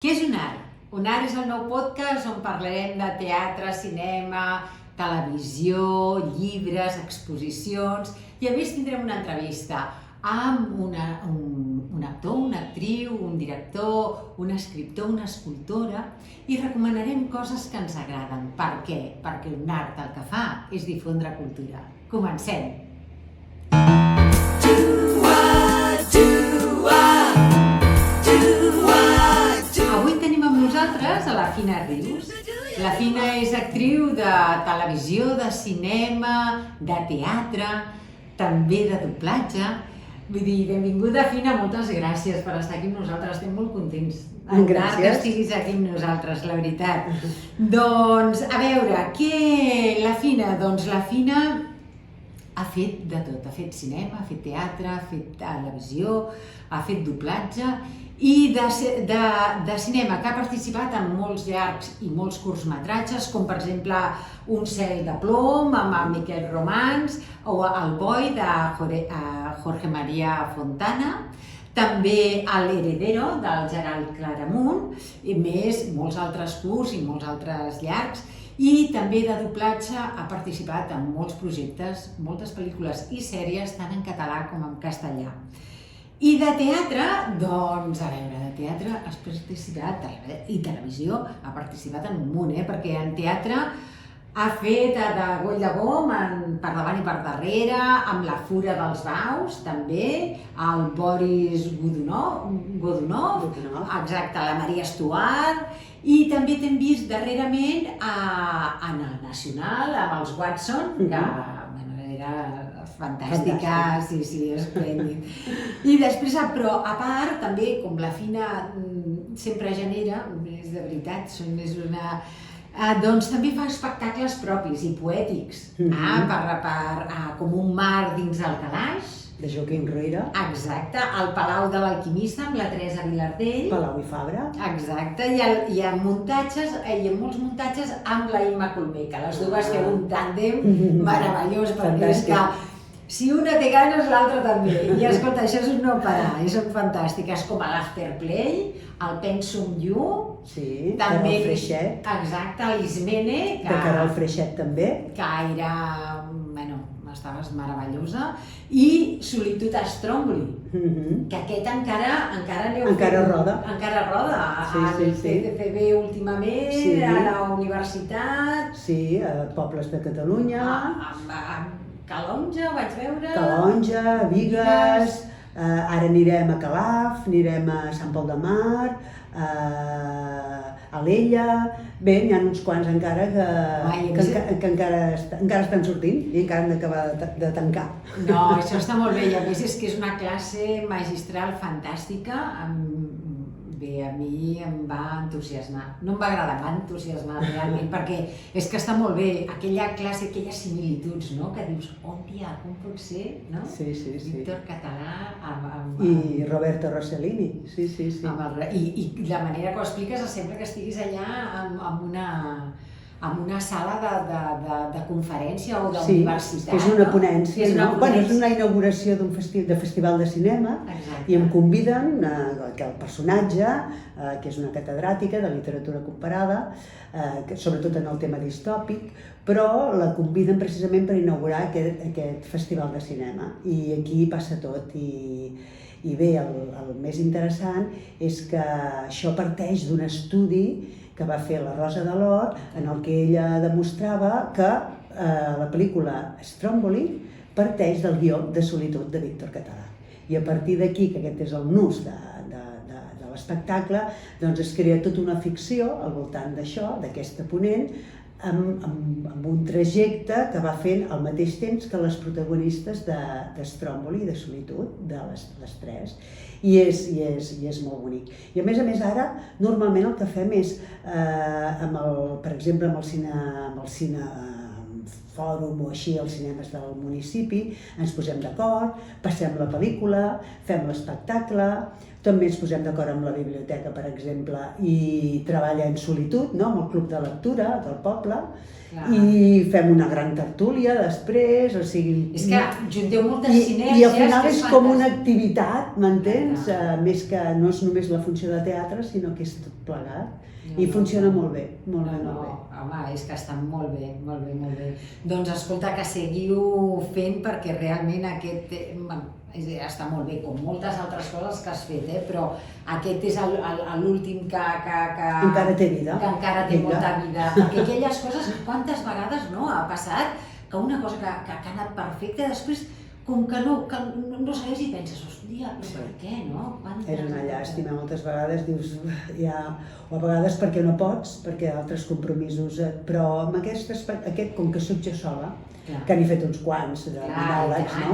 Què és un art? Un art és el nou podcast on parlarem de teatre, cinema, televisió, llibres, exposicions i a més tindrem una entrevista amb un actor, una actriu, un director, un escriptor, una escultora i recomanarem coses que ens agraden. Per què? Perquè un art el que fa és difondre cultura. Comencem! Avui tenim amb nosaltres a la Fina Rius. La Fina és actriu de televisió, de cinema, de teatre, també de doblatge. Vull dir, benvinguda, Fina, moltes gràcies per estar aquí amb nosaltres, estem molt contents. Gràcies. Que estiguis aquí amb nosaltres, la veritat. Doncs, a veure, què la Fina? Doncs la Fina ha fet de tot, ha fet cinema, ha fet teatre, ha fet televisió, ha fet doblatge i de cinema, que ha participat en molts llargs i molts curtmetratges, com per exemple Un cel de plom, amb el Miquel Romans, o El boi, de Jorge María Fontana, també L'heredero, del Gerald Claramunt, i més molts altres curts i molts altres llargs, i també de doblatge ha participat en molts projectes, moltes pel·lícules i sèries, tant en català com en castellà. I de teatre, doncs, a veure, de teatre has participat, i televisió ha participat en un munt, perquè en teatre ha fet de Goll de Gom, per davant i per darrere, amb La fura dels baus, també, el Boris Godunov, exacte, la Maria Stuart, i també t'hem vist darrerament en el Nacional, amb els Watson, que era fantàstica, sí, esplèndid. I després, però a part, també, com la Fina sempre genera, és de veritat, és una... Doncs també fa espectacles propis i poètics, com Un mar dins el calaix. De Joaquim Ruyra. Exacte, el Palau de l'Alquimista amb la Teresa Vilardell. Palau i Fabra. Exacte, i en muntatges, i en molts muntatges amb la Imma Colmer, que les dues feu un tàndem meravellós, perquè és que si una té ganes, l'altra també. I escolta, això és un no parar, i són fantàstiques, com a l'Afterplay, el Pensum You, sí, també, Carol Freixet. Exacte, l'Ismene, de Carol Freixet també. Que era, estaves meravellosa, i Solitud a Stromboli, que aquest encara roda. Encara roda, al CCCB últimament, a la universitat... Sí, a Pobles de Catalunya... Calonja, vaig veure... Calonja, Bigues, ara anirem a Calaf, anirem a Sant Pol de Mar, a l'Ella... Bé, n'hi ha uns quants encara que encara estan sortint i encara han d'acabar de tancar. No, això està molt bé, i a més és que és una classe magistral fantàstica. Bé, a mi em va entusiasmar. No em va agradar, em va entusiasmar realment, perquè és que està molt bé, aquella classe, aquelles similituds, no?, que dius, hòstia, com pot ser, no? Sí. Víctor Català i Roberto Rossellini, sí. I la manera que ho expliques sembla que estiguis allà en una sala de conferència o d'universitat. Sí, és una ponència, és una inauguració d'un festival de cinema i em conviden que el personatge, que és una catedràtica de literatura comparada, sobretot en el tema distòpic, però la conviden precisament per inaugurar aquest festival de cinema. I aquí passa tot. I bé, el més interessant és que això parteix d'un estudi que va fer la Rosa de l'Or, en el que ella demostrava que la pel·lícula Stromboli parteix del guió de Solitud de Víctor Català. I a partir d'aquí, que aquest és el nus de l'espectacle, doncs es crea tota una ficció al voltant d'això, d'aquesta ponent, amb un trajecte que va fent al mateix temps que les protagonistes de Stromboli i de Solitud, de les tres. I és molt bonic. I a més, ara, normalment el que fem és, per exemple, amb el cine fòrum o així, als cinemes del municipi, ens posem d'acord, passem la pel·lícula, fem l'espectacle, també ens posem d'acord amb la biblioteca, per exemple, i treballa en solitud, no?, amb el club de lectura del poble, i fem una gran tertúlia després, o sigui... És que junteu moltes sinèrgies... I al final és com una activitat, m'entens? Més que no és només la funció de teatre, sinó que és tot plegat. I funciona molt bé, molt bé, molt bé. Home, és que està molt bé, molt bé, molt bé. Doncs escolta, que seguiu fent perquè realment aquest... està molt bé, com moltes altres coses que has fet, però aquest és l'últim que... Encara té vida. Que encara té molta vida. Perquè aquelles coses, quantes vegades ha passat que una cosa que ha anat perfecta, després com que no sabés i penses, hòstia, però per què, no? És una llàstima, moltes vegades dius, o a vegades perquè no pots, perquè altres compromisos, però amb aquest, com que soc jo sola, que n'he fet uns quants de monòlegs, no?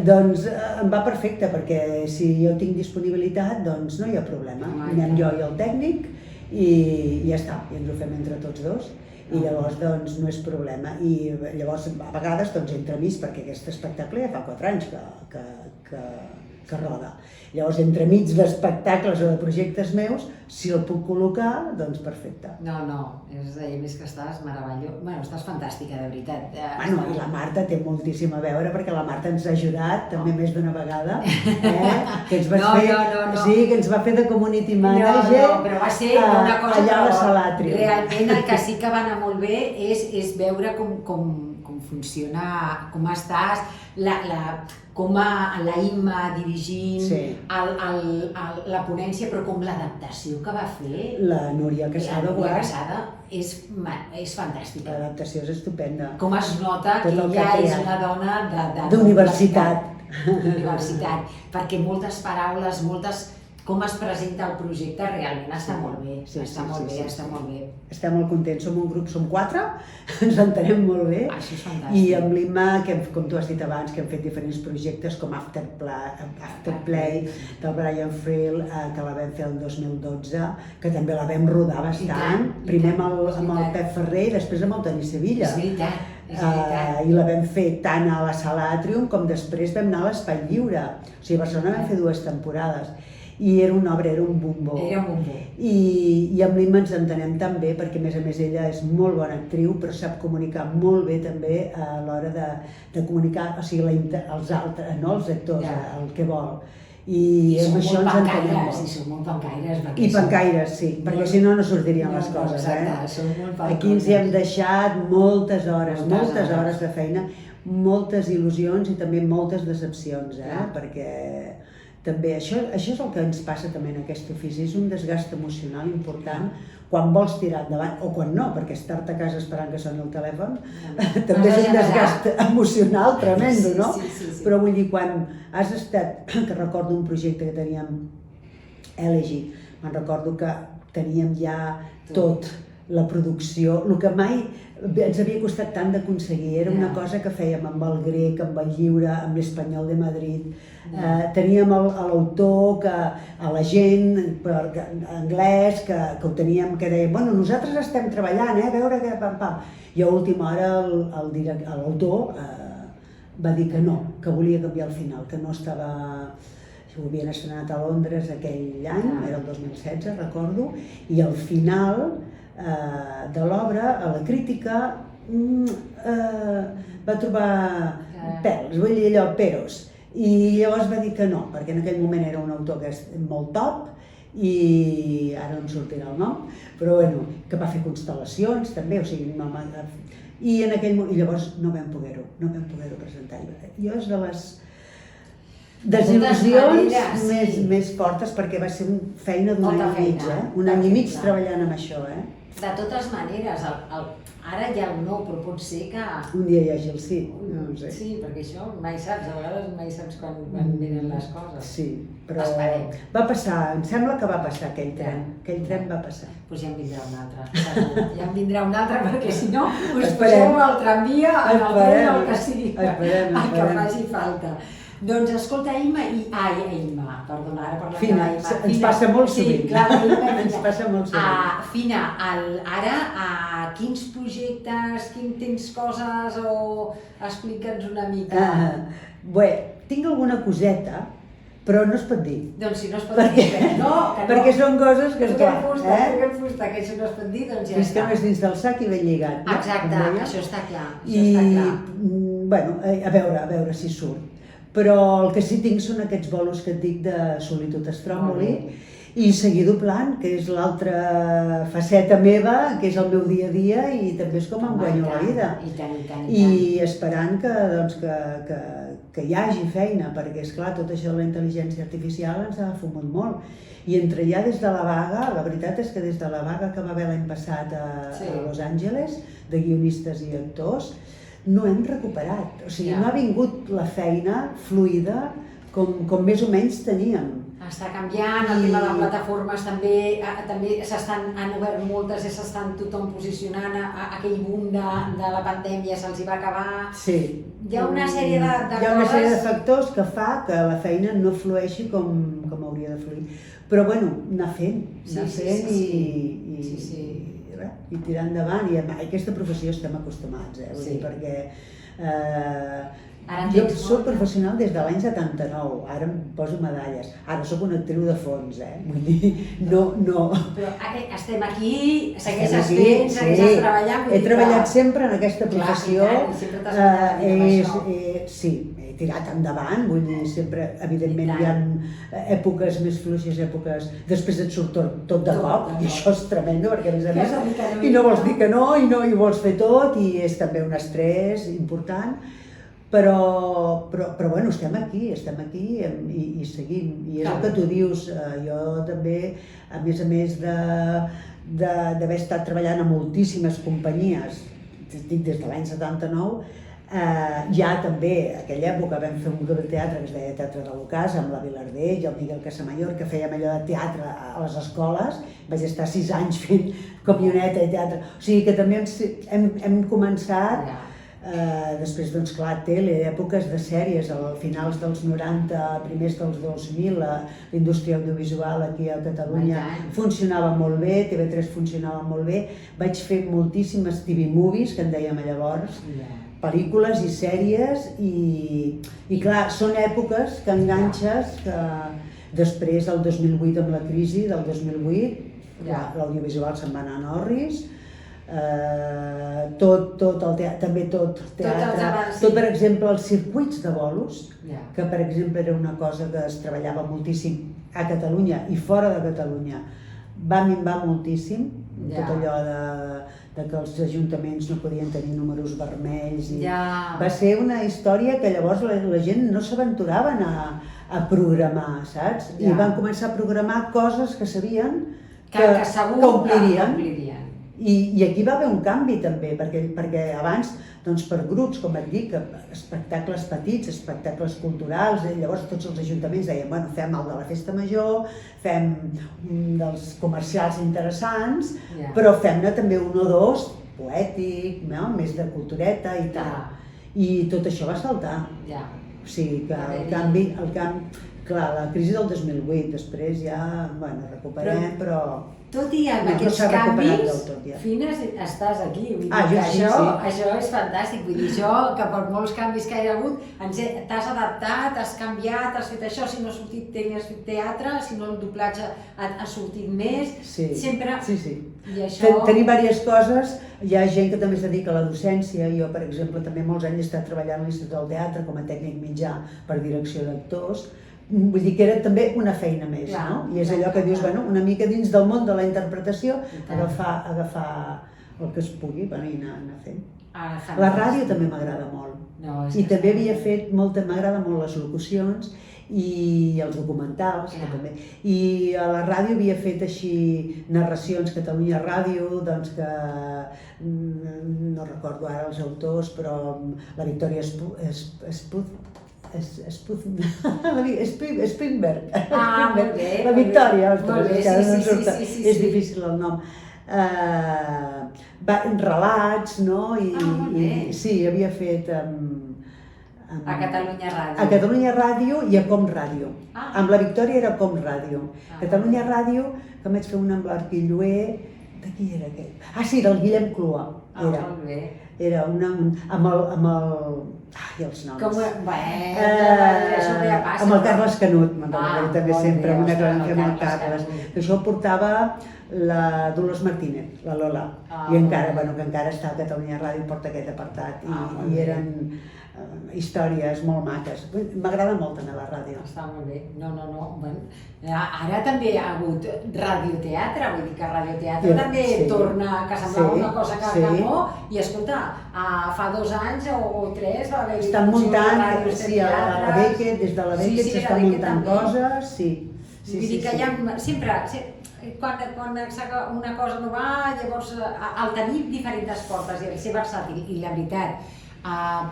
Doncs em va perfecte, perquè si jo tinc disponibilitat, doncs no hi ha problema. Anem jo i el tècnic i ja està, i ens ho fem entre tots dos. I llavors doncs no és problema. I llavors a vegades doncs entremig, perquè aquest espectacle ja fa 4 anys que roda. Llavors entremig d'espectacles o de projectes meus, si el puc col·locar, doncs perfecte. No, és a dir, més que estàs meravellós. Bueno, estás fantàstica, de veritat. Bueno, i la Marta té moltíssim a veure, perquè la Marta ens ha ajudat també més d'una vegada, que ens va fer, sí, que ens va fer de community manager. No, però va ser una cosa allà a la Salatrium. Realment el que sí que va anar molt bé és veure com funciona, com estàs, com la Imma dirigint la ponència, però com l'adaptació que va fer. La Núria Casado, és fantàstica. L'adaptació és estupenda. Com es nota que ella és una dona d'universitat. D'universitat, perquè moltes paraules, com es presenta el projecte realment està molt bé, està molt bé. Estem molt contents, som un grup, som 4, ens entenem molt bé. Això és fantàstic. I amb l'Imma, com tu has dit abans, que hem fet diferents projectes com Afterplay del Brian Friel, que la vam fer el 2012, que també la vam rodar bastant, primer amb el Pep Ferrer i després amb el Toni Sevilla. És veritat. I la vam fer tant a la Sala Atrium com després vam anar a l'Espai Lliure. O sigui, a Barcelona vam fer 2 temporades. I era una obra, era un bombó. I amb l'Imma ens entenem tan bé, perquè a més ella és molt bona actriu, però sap comunicar molt bé també a l'hora de comunicar, o sigui, els altres, no els actors, el que vol. I amb això ens entenem molt. I som molt pancaires. I pancaires, sí, perquè si no sortirien les coses. Aquí ens hi hem deixat moltes hores de feina, moltes il·lusions i també moltes decepcions, perquè també això és el que ens passa també en aquest ofici, és un desgast emocional important quan vols tirar endavant, o quan no, perquè estar-te a casa esperant que soni el telèfon també és un desgast emocional tremendo, no? Però vull dir, quan has estat, que recordo un projecte que teníem Elegy, me'n recordo que teníem ja tot, la producció, el que mai ens havia costat tant d'aconseguir, era una cosa que fèiem amb el grec, amb el lliure, amb l'Espanyol de Madrid, teníem l'autor, la gent anglès, que ho teníem, que deia, bueno, nosaltres estem treballant, a veure què, pam. I a última hora l'autor va dir que no, que volia canviar el final, que no estava... Ho havien estrenat a Londres aquell any, era el 2016, recordo, i al final de l'obra, a la crítica, va trobar pèls, vull dir allò, peros. I llavors va dir que no, perquè en aquell moment era un autor que és molt top i ara no em sortirà el nom, però bueno, que va fer constel·lacions també, o sigui, i llavors no vam poder-ho presentar. Jo és de les desil·lusions més fortes, perquè va ser una feina d'un any i mig, un any i mig treballant amb això. De totes maneres, ara ja el no, però pot ser que... Un dia hi hagi el sí, no ho sé. Sí, perquè això mai saps, a vegades mai saps quan venen les coses. Sí, però va passar, em sembla que va passar aquell tren va passar. Doncs ja en vindrà un altre, segur. Ja en vindrà un altre, perquè si no us poseu al tramvia, en el tren, el que sigui, el que faci falta. Doncs escolta, Imma, perdona, ara parlem de la Imma. Ens passa molt sovint. Sí, clar, Imma. Ens passa molt sovint. Fina, ara, quins projectes, tens coses o explica'ns una mica? Bé, tinc alguna coseta, però no es pot dir. Doncs si no es pot dir, no, que no. Perquè són coses que, esclar, fusta, que això no es pot dir, doncs ja fins que no és dins del sac i ben lligat. No? Exacte, això està clar. Bueno, a veure si surt. Però el que sí tinc són aquests bolos que et dic de Solitud Stromboli, i seguir doblant, que és l'altra faceta meva, que és el meu dia a dia i també és com em guanyo la vida. I esperant que hi hagi feina, perquè esclar, tot això de la intel·ligència artificial ens ha fumut molt. I entre ja des de la vaga, la veritat és que des de la vaga que va haver l'any passat a Los Angeles, de guionistes i actors, no hem recuperat. O sigui, no ha vingut la feina fluida com més o menys teníem. Està canviant, el tema de plataformes també han obert moltes i s'estan tothom posicionant, aquell boom de la pandèmia se'ls hi va acabar. Sí. Hi ha una sèrie de coses... Hi ha una sèrie de factors que fa que la feina no flueixi com hauria de fluir. Però bueno, anar fent i tirar endavant. I a aquesta professió estem acostumats, perquè jo soc professional des de l'any 79, ara em poso medalles, ara soc una actriu de fons, vull dir, no... Però estem aquí, segueixes fent, segueixes treballant... He treballat sempre en aquesta professió, sí, he tirat endavant, vull dir, sempre, evidentment hi ha èpoques més fluixes, èpoques... Després et surt tot de cop, i això és tremendo, perquè a més, i no vols dir que no, i vols fer tot, i és també un estrès important. Però bueno, estem aquí i seguim. I és el que tu dius, jo també, a més d'haver estat treballant a moltíssimes companyies, dic des de l'any 79, ja també, a aquella època vam fer un grup de teatre que es deia Teatre de l'Ocàs, amb la Vilardell i el Miguel Casamayor, que fèiem allò de teatre a les escoles. Vaig estar 6 anys fent comioneta i teatre. O sigui que també hem començat... Després, doncs clar, tele, èpoques de sèries, a finals dels 90, primers dels 2000, la indústria audiovisual aquí a Catalunya funcionava molt bé, TV3 funcionava molt bé. Vaig fer moltíssimes TV movies, que en dèiem llavors, pel·lícules i sèries, i clar, són èpoques que enganxes, que després, el 2008, amb la crisi del 2008, l'audiovisual se'n va anar a Norris, tot el teatre, per exemple, els circuits de bolos, que per exemple era una cosa que es treballava moltíssim a Catalunya i fora de Catalunya, va minvar moltíssim, tot allò de que els ajuntaments no podien tenir números vermells. Va ser una història que llavors la gent no s'aventurava a programar, saps? I van començar a programar coses que sabien que omplirien. I aquí va haver un canvi també, perquè abans, per grups, com et dic, espectacles petits, espectacles culturals, llavors tots els ajuntaments deien, bueno, fem el de la festa major, fem dels comercials interessants, però fem-ne també un o dos poètic, més de cultureta i tal. I tot això va saltar. O sigui que el canvi, clar, la crisi del 2008, després ja, recuperem, però... Tot i amb aquests canvis, Fina, estàs aquí. Això és fantàstic. Vull dir, que per molts canvis que hi ha hagut, t'has adaptat, has canviat, has fet això, si no ha sortit has fet teatre, si no el doblatge ha sortit més, sempre... Sí. Tenim diverses coses, hi ha gent que també es dedica a la docència, jo, per exemple, també molts anys he estat treballant a l'Institut del Teatre com a tècnic mitjà per direcció d'actors. Vull dir que era també una feina més, no? I és allò que dius, una mica dins del món de la interpretació, agafar el que es pugui i anar fent. La ràdio també m'agrada molt. I també m'agrada molt les locucions i els documentals. I a la ràdio havia fet així narracions, Catalunya Ràdio, doncs que no recordo ara els autors, però la Victòria Springberg, la Victòria, és difícil el nom. Relats, no? Sí, havia fet a Catalunya Ràdio. A Catalunya Ràdio i a Com Ràdio. Amb la Victòria era Com Ràdio. Catalunya Ràdio, que em vaig fer una amb l'Arquilloé, de qui era aquell? Sí, del Guillem Clua. Era amb el Ai, els noms. Això ja passa. Amb el Carles Canut, me'n recordo també sempre, una cosa que amb el Carles Carles. Això ho portava la Dolors Martínez, la Lola, i encara, bueno, que encara està a Catalunya Ràdio, porta aquest apartat, i eren històries molt maques. M'agrada molt també la ràdio. Està molt bé. No. Ara també ha hagut radioteatre, vull dir que radioteatre també torna, que semblava una cosa que no, i escolta, fa 2 anys o 3 va haver-hi... Estan muntant, sí, a la Beckett, des de la Beckett s'estan muntant coses, sí. Vull dir que hi ha sempre... Quan una cosa no va, llavors al tenir diferents portes i el ser versàtil, i la veritat,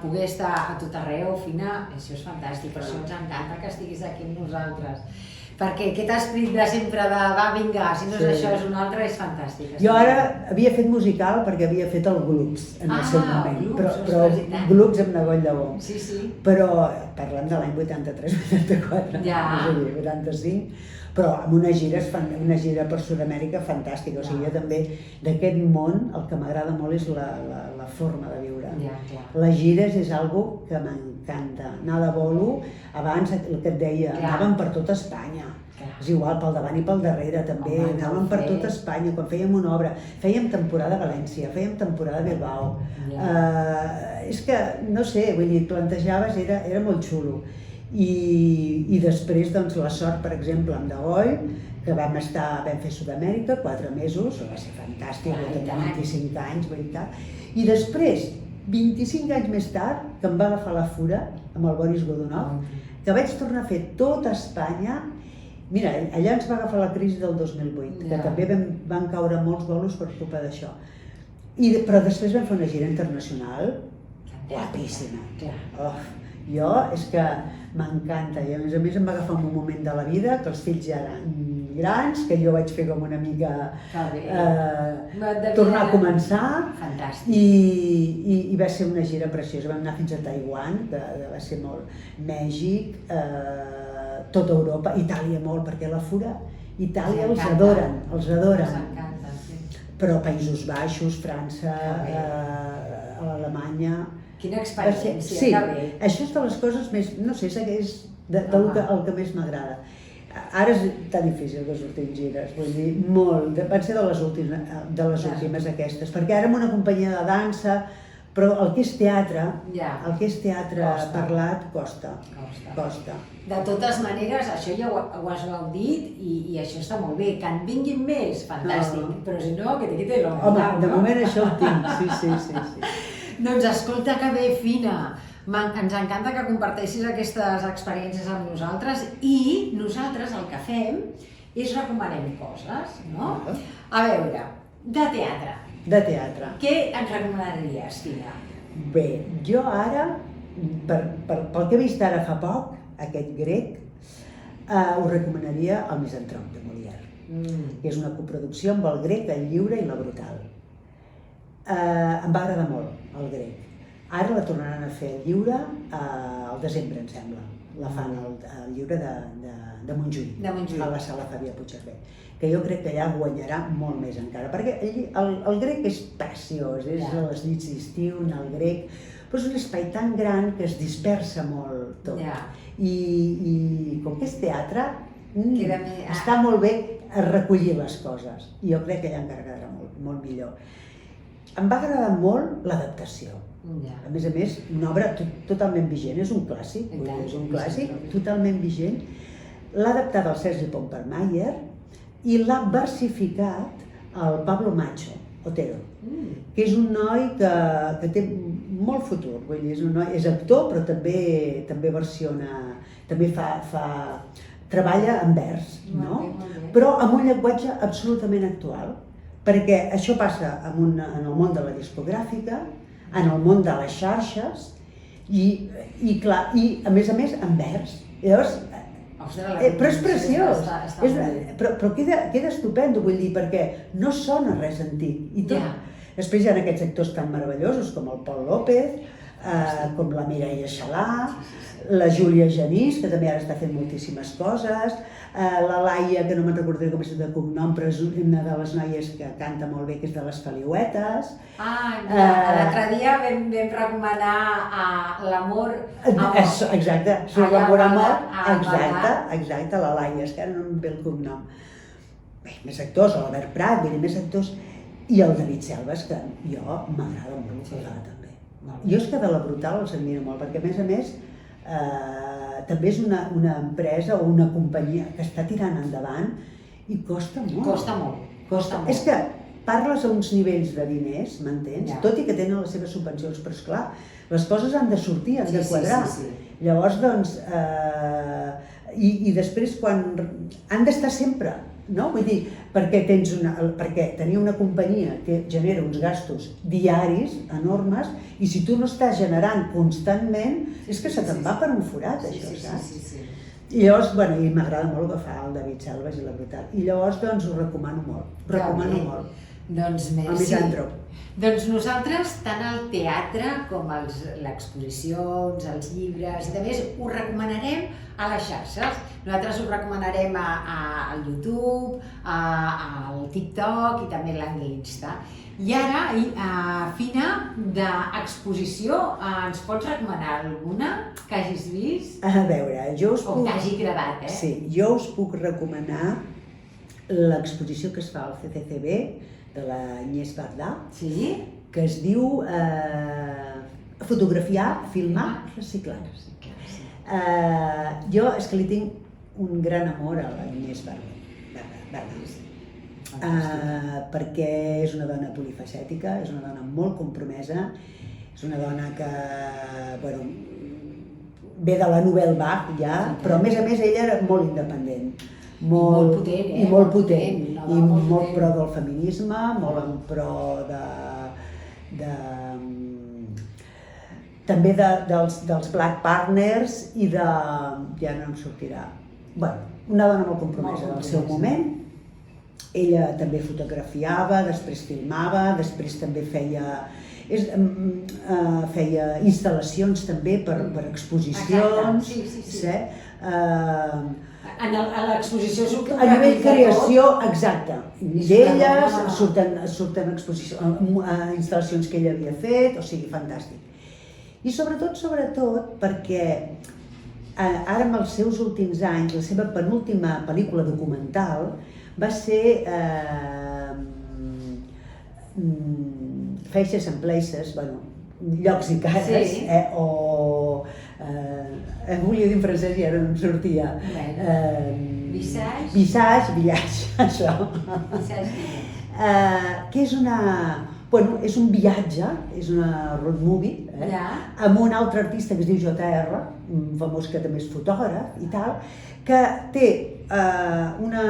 poder estar a tot arreu, Fina, això és fantàstic, per això ens encanta que estiguis aquí amb nosaltres. Perquè aquest esprit de sempre de va, vinga, si no és això és un altre, és fantàstic. Jo ara havia fet musical perquè havia fet el Glups en el seu moment, però Glups amb Nagoll de Bom. Però parlant de l'any 83-84, no sé dir, 85, però amb una gira per Sud-amèrica fantàstica. O sigui, jo també d'aquest món el que m'agrada molt és la forma de viure. Les gires és algo que m'encanta. Anar de bolo, abans el que et deia, anàvem per tota Espanya. És igual, pel davant i pel darrere també, anàvem per tota Espanya, quan fèiem una obra, fèiem temporada a València, fèiem temporada a Bilbao. És que, no sé, vull dir, plantejaves, era molt xulo. I després, doncs, la sort, per exemple, amb Dagoll, que vam fer Sud-amèrica 4 mesos, va ser fantàstic, jo tenia 25 anys, veritat. I després, 25 anys més tard, que em va agafar la fura amb el Boris Godunov, que vaig tornar a fer tota Espanya. Mira, allà ens va agafar la crisi del 2008, que també van caure molts bolos per culpa d'això. Però després vam fer una gira internacional guapíssima. Jo és que m'encanta, i a més em va agafar un moment de la vida que els fills ja eren grans, que jo vaig fer com una mica tornar a començar, i va ser una gira preciosa. Vam anar fins a Taiwan, que va ser molt, Mèxic, tota Europa, Itàlia molt, perquè la fura, Itàlia els adoren, però Països Baixos, França, Alemanya... Quina experiència, sí, això és de les coses més, no sé, és el que més m'agrada. Ara és tan difícil que surtin gires, vull dir, molt, van ser de les últimes aquestes, perquè ara amb una companyia de dansa, però el que és teatre parlat costa. De totes maneres, això ja ho has dit i això està molt bé, que en vinguin més, fantàstic, però si no, que te quite l'home. Home, de moment això ho tinc, sí. Doncs escolta que bé, Fina, ens encanta que comparteixis aquestes experiències amb nosaltres i nosaltres el que fem és recomanem coses, no? A veure, de teatre. Què ens recomanaries, Fina? Bé, jo ara, pel que he vist ara fa poc, aquest grec, us recomanaria El Misantrop de Molière, que és una coproducció amb el grec, el lliure i la brutal. Em va agradar molt, el grec. Ara la tornaran a fer lliure al desembre, em sembla. La fan al lliure de Montjuïc, a la sala Fàbia Puigcerver, que jo crec que allà guanyarà molt més encara, perquè el grec és preciós, és a les nits d'estiu, anar al grec, però és un espai tan gran que es dispersa molt tot. I com que és teatre, està molt bé recollir les coses, i jo crec que allà encara quedarà molt millor. Em va agradar molt l'adaptació. A més, una obra totalment vigent, és un clàssic, totalment vigent. L'ha adaptat el Sergi Pompermayer i l'ha versificat el Pablo Macho, Otero, que és un noi que té molt futur, vull dir, és actor però també versiona, també treballa en vers, però amb un llenguatge absolutament actual. Perquè això passa en el món de la discogràfica, en el món de les xarxes, i a més en vers. Llavors, però és preciós, però queda estupendo, vull dir, perquè no sona res antic. Després hi ha aquests actors tan meravellosos com el Pol López, com la Mireia Xalà, la Júlia Genís, que també ara està fent moltíssimes coses, la Laia, que no me'n recordaré com és de cognom, però és una de les noies que canta molt bé, que és de les Feliuetes. L'altre dia vam recomanar l'amor... Exacte, sobre l'amor a mort, exacte, la Laia, és que ara no em ve el cognom. Bé, més actors, l'Albert Prat, més actors, i el David Selves, que jo m'agrada molt el que fa també. Jo és que de la Brutal els admiro molt, perquè a més, també és una empresa o una companyia que està tirant endavant i costa molt. Costa molt. És que parles a uns nivells de diners, m'entens? Tot i que tenen les seves subvencions, però esclar, les coses han de sortir, han de quadrar. Llavors, doncs, i després quan... han d'estar sempre, no? Vull dir, perquè tenir una companyia que genera uns gastos diaris enormes i si tu no estàs generant constantment, és que se te'n va per un forat, això, saps? I llavors, bueno, i m'agrada molt el que fa el David Selves i la Brutal. I llavors, doncs, ho recomano molt, Doncs el Misàntrop. Doncs nosaltres, tant el teatre com l'exposició, els llibres i de més, ho recomanarem a les xarxes. Nosaltres ho recomanarem al YouTube, al TikTok i també a l'Insta. I ara, Fina, d'exposició, ens pots recomanar alguna que hagis vist? A veure, jo us puc... O que t'hagi agradat, eh? Sí, jo us puc recomanar l'exposició que es fa al CCCB, de la Agnès Bardà, que es diu Fotografiar, filmar, reciclar. Jo és que li tinc un gran amor a l'Agnès Bardà, perquè és una dona polifacètica, és una dona molt compromesa, és una dona que ve de la Nouvelle Vague ja, però a més ella era molt independent. Molt potent, i molt pro del feminisme, molt en pro també dels Black Partners i de... ja no em sortirà... una dona molt compromesa del seu moment. Ella també fotografiava, després filmava, després també feia instal·lacions també per exposicions. A l'exposició surt a nivell creació, exacte. D'elles surten instal·lacions que ella havia fet, o sigui, fantàstic. I sobretot, perquè ara amb els seus últims anys, la seva penúltima pel·lícula documental va ser Faces and Places, llocs i cares, o... volia dir en francès i ara no em sortia. Visage, això. Que és un viatge, és una road movie, amb un altre artista que es diu JR, un famós que també és fotògraf i tal, que té una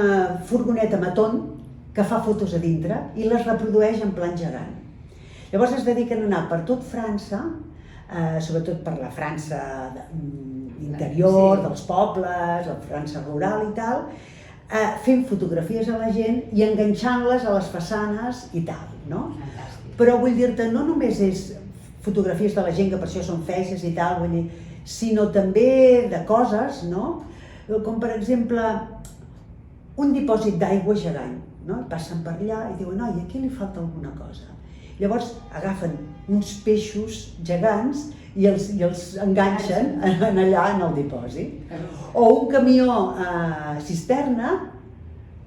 furgoneta Maton que fa fotos a dintre i les reprodueix en plan gegant. Llavors es dediquen a anar per tot França, sobretot per la França interior, dels pobles, la França rural i tal, fent fotografies a la gent i enganxant-les a les façanes i tal, no? Però vull dir-te, no només és fotografies de la gent, que per això són faces i tal, vull dir, sinó també de coses, no? Com per exemple, un dipòsit d'aigua gegant, no? Passen per allà i diuen, oi, aquí li falta alguna cosa. Llavors agafen uns peixos gegants i els enganxen allà en el dipòsit. O un camió cisterna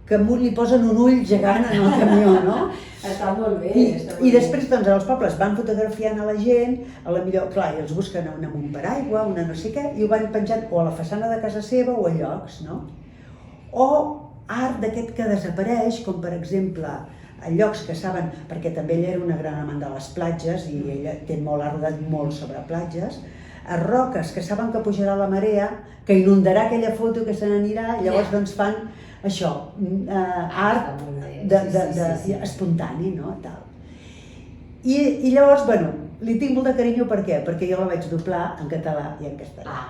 que li posen un ull gegant en el camió, no? Està molt bé. I després, doncs, als pobles van fotografiant a la gent, a la millor, clar, i els busquen amb un paraigua, una no sé què, i ho van penjant o a la façana de casa seva o a llocs, no? O art d'aquest que desapareix, com per exemple, a llocs que saben, perquè també ella era una gran amant de les platges i ella ha rodat molt sobre platges, a roques que saben que pujarà la marea, que inundarà aquella foto, que se n'anirà, llavors doncs fan això, art espontani, no? I llavors, bueno, li tinc molt de carinyo, per què? Perquè jo la vaig doblar en català i en castellà.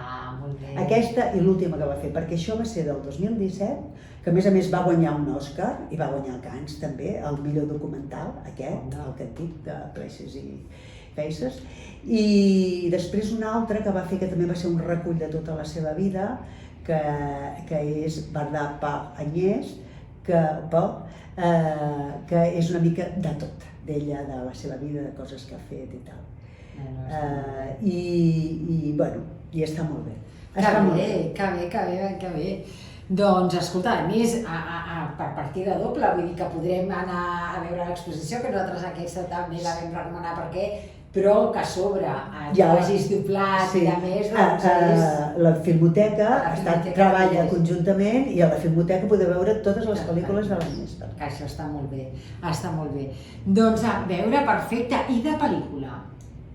Aquesta i l'última que va fer, perquè això va ser del 2017, que a més va guanyar un Òscar i va guanyar el Cannes també, el millor documental, aquest, el que et dic, de Places Faces, i després una altra que va fer, que també va ser un recull de tota la seva vida, que és Verdad Pa Agnès, que és una mica de tot, d'ella, de la seva vida, de coses que ha fet i tal. I està molt bé. Que bé. Doncs, escolta, a més, per partida doble, vull dir que podrem anar a veure l'exposició, que nosaltres aquesta també la vam recomanar però que a sobre ja l'hagis doblat i a més, doncs és... La Filmoteca treballa conjuntament i a la Filmoteca podeu veure totes les pel·lícules de l'Agnès. Que això està molt bé, està molt bé. Doncs a veure, perfecte, i de pel·lícula?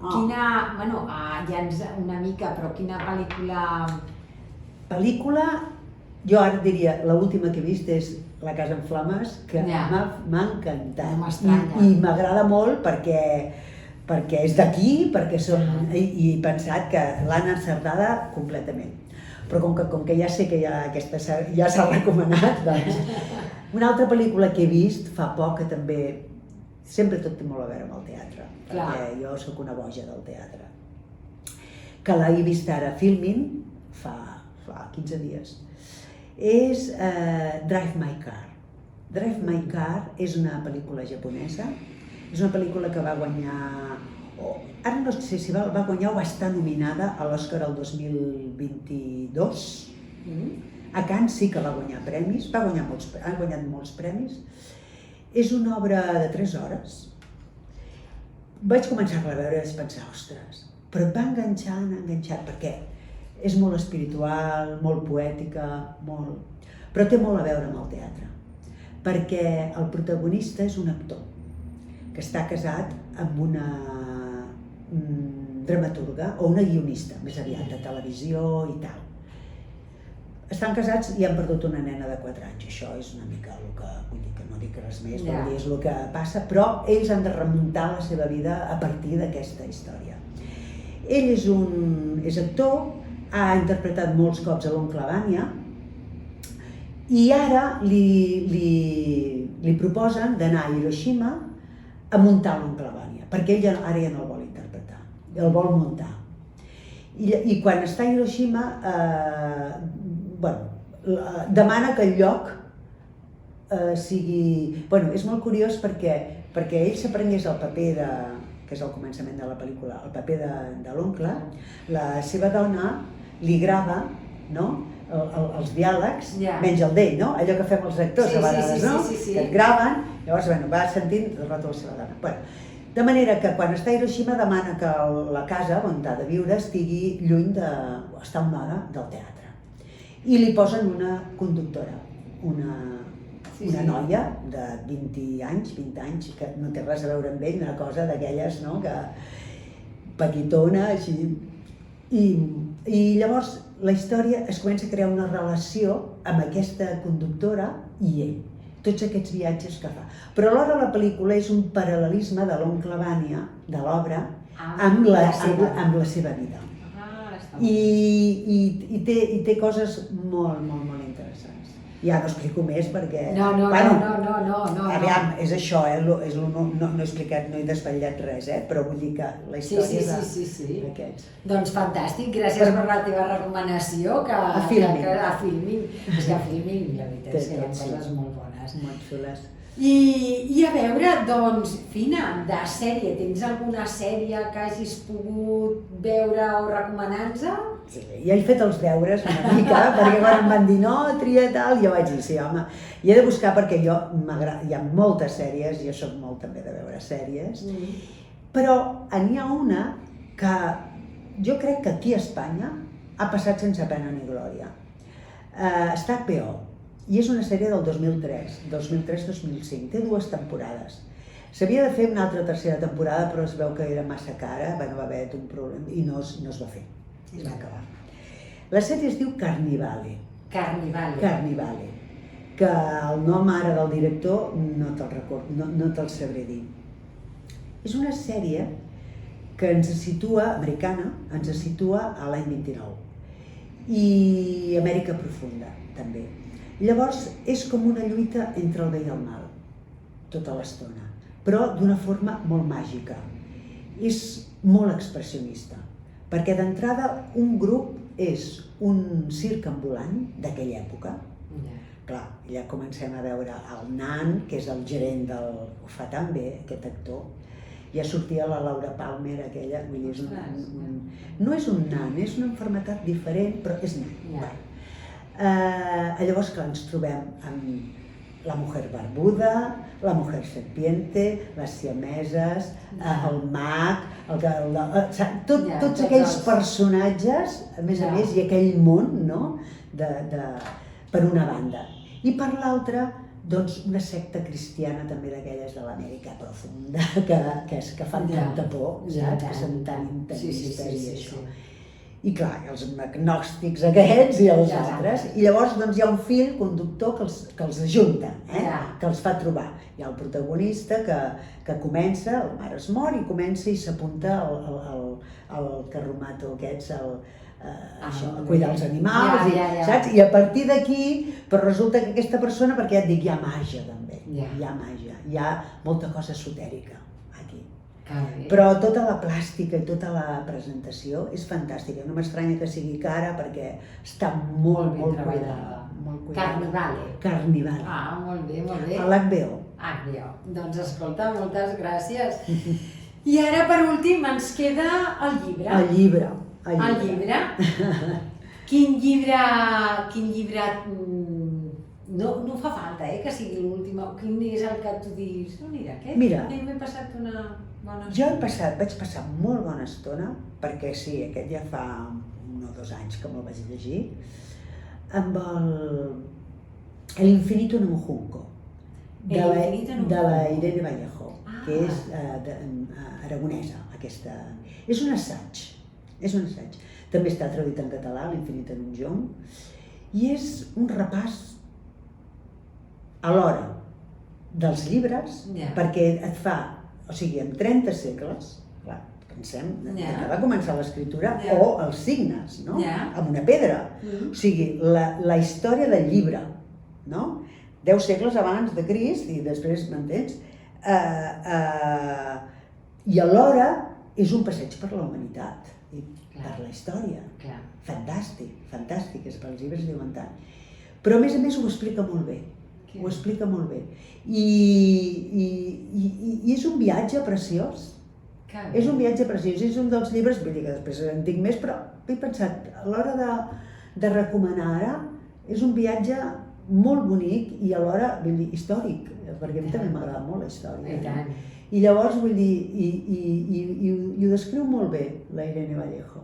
Quina, bueno, ja ens una mica, però quina pel·lícula... Pel·lícula, jo ara diria, l'última que he vist és La casa en flames, que m'ha encantat. I m'agrada molt perquè és d'aquí, i he pensat que l'han encertada completament. Però com que ja sé que aquesta ja s'ha recomanat, doncs... Una altra pel·lícula que he vist fa poc, que també... Sempre tot té molt a veure amb el teatre, perquè jo sóc una boja del teatre. Que l'he vist ara Filmin, fa 15 dies. És Drive My Car. Drive My Car és una pel·lícula japonesa. És una pel·lícula que va guanyar... Ara no sé si va guanyar o va estar nominada a l'Oscar el 2022. A Cannes sí que va guanyar premis, ha guanyat molts premis. És una obra de 3 hores. Vaig començar-la a veure i vaig pensar, ostres, però em va enganxar, perquè és molt espiritual, molt poètica, però té molt a veure amb el teatre. Perquè el protagonista és un actor que està casat amb una dramaturga o una guionista, més aviat, de televisió i tal. Estan casats i han perdut una nena de 4 anys. Això és una mica el que... Vull dir que no dic res més, és el que passa, però ells han de remuntar la seva vida a partir d'aquesta història. Ell és actor, ha interpretat molts cops a l'oncle Vanya i ara li proposen d'anar a Hiroshima a muntar l'oncle Vanya, perquè ell ara ja no el vol interpretar, el vol muntar. I quan està a Hiroshima, demana que el lloc sigui... És molt curiós perquè ell s'aprengués el paper que és el començament de la pel·lícula, el paper de l'oncle, la seva dona li grava els diàlegs, menys el d'ell, allò que fem els actors a vegades, que et graven, llavors va sentint el rato la seva dona. De manera que quan està a Hiroshima demana que la casa on ha de viure estigui lluny està a una hora del teatre. I li posen una conductora, una noia de 20 anys, que no té res a veure amb ell, una cosa d'aquelles, que petitona, així. I llavors la història es comença a crear una relació amb aquesta conductora i ell, tots aquests viatges que fa. Però alhora la pel·lícula és un paral·lelisme de l'oncle Vanya, de l'obra, amb la seva vida. I té coses molt interessants. Ja no explico més perquè... No. Aviam, és això, no he explicat, no he desvetllat res, però vull dir que la història d'aquests. Doncs fantàstic, gràcies per la teva recomanació a Filmin. És que a Filmin, la veritat és que hi ha coses molt bones. Molt xules. I a veure, doncs, Fina, de sèrie, tens alguna sèrie que hagis pogut veure o recomanar-nos? Sí, ja he fet els deures una mica, perquè quan em van dir no, tria tal, jo vaig dir, sí, home, i he de buscar perquè hi ha moltes sèries, jo soc molt també de veure sèries, però n'hi ha una que jo crec que aquí a Espanya ha passat sense pena ni glòria. Està a HBO. I és una sèrie del 2003-2005, té 2 temporades. S'havia de fer una altra tercera temporada, però es veu que era massa cara, va haver un problema i no es va fer, es va acabar. La sèrie es diu Carnivale. Carnivale, que el nom ara del director no te'l recordo, no te'l sabré dir. És una sèrie que ens situa, americana, ens situa a l'any 29 i Amèrica Profunda, també. Llavors, és com una lluita entre el bé i el mal, tota l'estona, però d'una forma molt màgica. és molt expressionista, perquè d'entrada un grup és un circ ambulant d'aquella època. Clar, ja comencem a veure el nan, que és el gerent del... Ho fa tan bé, aquest actor. Ja sortia la Laura Palmer, aquella, vull dir, no és un nan, és una malaltia diferent, però és nan. Llavors, clar, ens trobem amb la mujer barbuda, la mujer serpiente, les siameses, el mag, tots aquells personatges, a més, i aquell món, no?, per una banda. I per l'altra, doncs, una secta cristiana també d'aquelles de l'Amèrica profunda, que fan tanta por, saps? Que són tan integristes i això. I clar, els agnòstics aquests i els altres. I llavors hi ha un fil conductor que els ajunta, que els fa trobar. Hi ha el protagonista que comença, el mare es mor i comença i s'apunta al carromato aquests, a cuidar els animals, saps? I a partir d'aquí, però resulta que aquesta persona, perquè ja et dic, hi ha màgia també, hi ha màgia, hi ha molta cosa esotèrica aquí. Però tota la plàstica i tota la presentació és fantàstica, no m'estranya que sigui cara perquè està molt cuidada. Carnivale. Carnivale. Ah, molt bé, molt bé. A l'HBO. HBO. Doncs escolta, moltes gràcies. I ara per últim ens queda el llibre. El llibre. El llibre? Quin llibre... No fa falta, que sigui l'últim. Quin és el que tu diguis? No, mira, aquest. Mira, m'he passat una bona estona. Jo vaig passar molt bona estona, perquè sí, aquest ja fa 1 o 2 anys que me'l vaig llegir, amb l'Infinito en un junco, de la Irene Vallejo, que és aragonesa, aquesta. És un assaig. També està traduït en català, l'Infinit en un jonc, i és un repàs alhora dels llibres, perquè et fa, o sigui, en 30 segles, clar, pensem que va començar l'escriptura o els signes, no? Amb una pedra. O sigui, la història del llibre, no? 10 segles abans de Crist i després, m'entens? I alhora és un passeig per la humanitat i per la història. Fantàstic, fantàstic, és pels llibres diuen tant. Però a més ho explica molt bé, I és un viatge preciós. És un viatge preciós, és un dels llibres, vull dir que després en tinc més, però he pensat, a l'hora de recomanar ara, és un viatge molt bonic i alhora, vull dir, històric, perquè a mi també m'agrada molt la història. I llavors, vull dir, i ho descriu molt bé, la Irene Vallejo.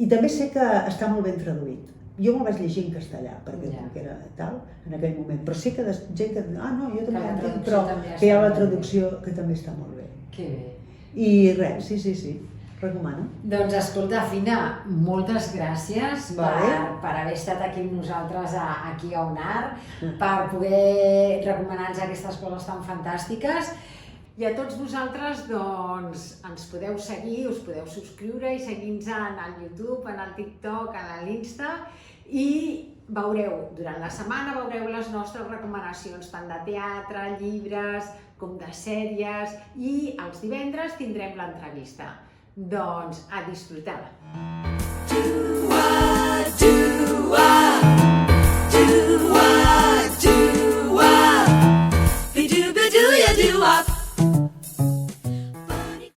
I també sé que està molt ben traduït. Jo me'l vaig llegir en castellà, perquè era tal, en aquell moment. Però sé que gent que diu, no, jo també l'entenc, però que hi ha la traducció que també està molt bé. Que bé. I res, sí, recomano. Doncs escolta, Fina, moltes gràcies per haver estat aquí amb nosaltres, aquí a UNAR, per poder recomanar-nos aquestes coses tan fantàstiques. I a tots vosaltres, doncs, ens podeu seguir, us podeu subscriure i seguir-nos al YouTube, en el TikTok, a l'Insta, i veureu, durant la setmana veureu les nostres recomanacions, tant de teatre, llibres, com de sèries, i els divendres tindrem l'entrevista. Doncs, a disfrutar!